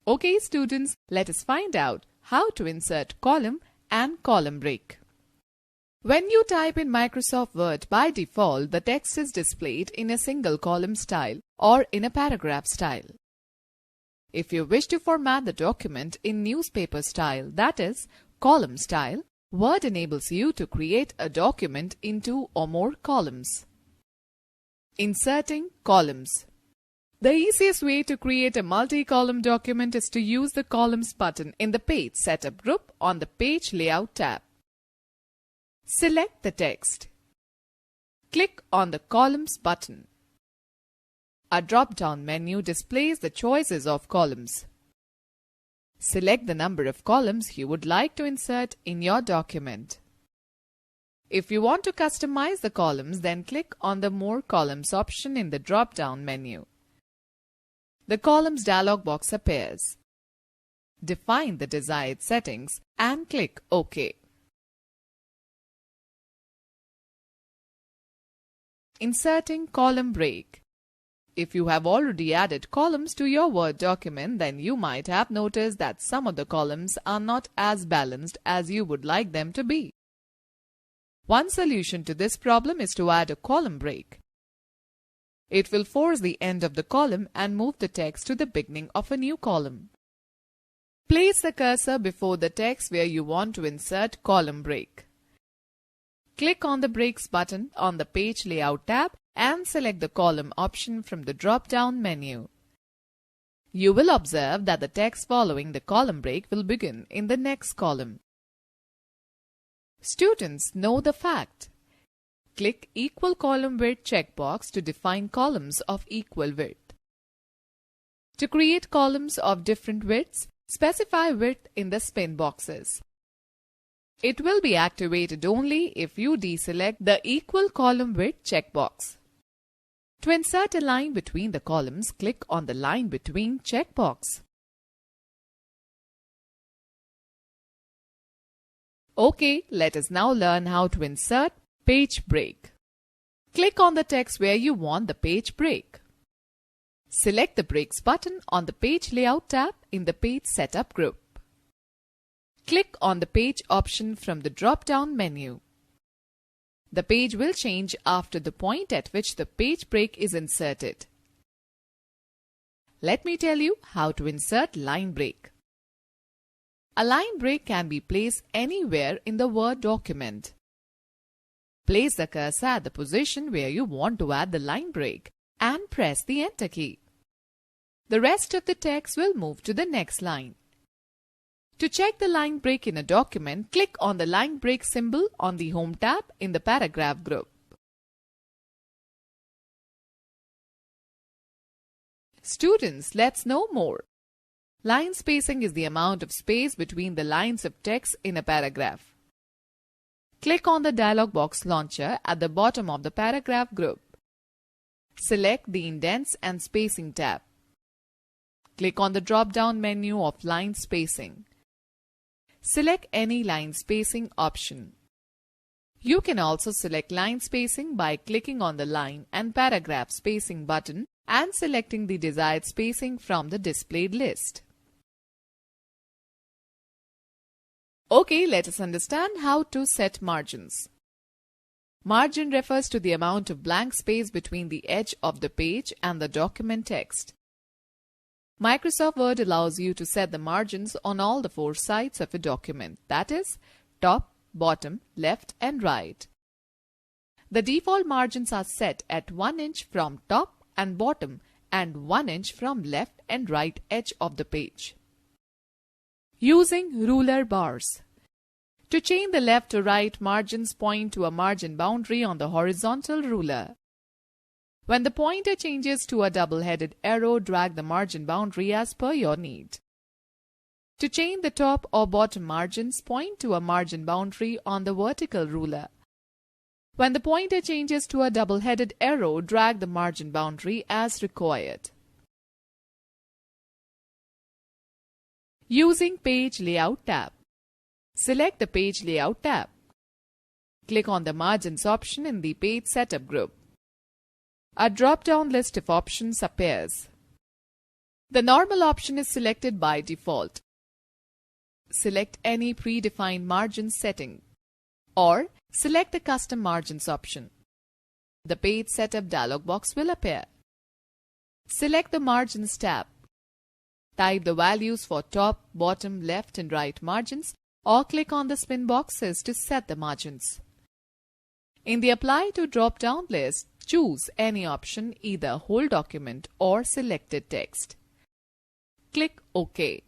Okay students, let us find out how to insert column and column break. When you type in Microsoft Word, by default the text is displayed in a single column style or in a paragraph style. If you wish to format the document in newspaper style, that is, column style, Word enables you to create a document in 2 or more columns. Inserting columns. The easiest way to create a multi-column document is to use the Columns button in the Page Setup group on the Page Layout tab. Select the text. Click on the Columns button. A drop-down menu displays the choices of columns. Select the number of columns you would like to insert in your document. If you want to customize the columns, then click on the More Columns option in the drop-down menu. The Columns dialog box appears. Define the desired settings and click OK. Inserting column break. If you have already added columns to your Word document, then you might have noticed that some of the columns are not as balanced as you would like them to be. One solution to this problem is to add a column break. It will force the end of the column and move the text to the beginning of a new column. Place the cursor before the text where you want to insert column break. Click on the Breaks button on the Page Layout tab and select the column option from the drop-down menu. You will observe that the text following the column break will begin in the next column. Students know the fact. Click Equal Column Width checkbox to define columns of equal width. To create columns of different widths, specify width in the spin boxes. It will be activated only if you deselect the Equal Column Width checkbox. To insert a line between the columns, click on the Line Between checkbox. Okay, let us now learn how to insert page break. Click on the text where you want the page break. Select the Breaks button on the Page Layout tab in the Page Setup group. Click on the Page option from the drop-down menu. The page will change after the point at which the page break is inserted. Let me tell you how to insert line break. A line break can be placed anywhere in the Word document. Place the cursor at the position where you want to add the line break and press the Enter key. The rest of the text will move to the next line. To check the line break in a document, click on the line break symbol on the Home tab in the Paragraph group. Students, let's know more. Line spacing is the amount of space between the lines of text in a paragraph. Click on the dialog box launcher at the bottom of the Paragraph group. Select the Indents and Spacing tab. Click on the drop-down menu of Line Spacing. Select any line spacing option. You can also select line spacing by clicking on the Line and Paragraph Spacing button and selecting the desired spacing from the displayed list. Okay, let us understand how to set margins. Margin refers to the amount of blank space between the edge of the page and the document text. Microsoft Word allows you to set the margins on all the 4 sides of a document, that is, top, bottom, left and right. The default margins are set at 1 inch from top and bottom and 1 inch from left and right edge of the page. Using ruler bars. To change the left to right margins, point to a margin boundary on the horizontal ruler. When the pointer changes to a double-headed arrow, drag the margin boundary as per your need. To change the top or bottom margins, point to a margin boundary on the vertical ruler. When the pointer changes to a double-headed arrow, drag the margin boundary as required. Using Page Layout tab. Select the Page Layout tab. Click on the Margins option in the Page Setup group. A drop-down list of options appears. The normal option is selected by default. Select any predefined margin setting or select the custom margins option. The page setup dialog box will appear. Select the margins tab. Type the values for top, bottom, left and right margins or click on the spin boxes to set the margins. In the Apply to drop-down list, choose any option, either whole document or selected text. Click OK.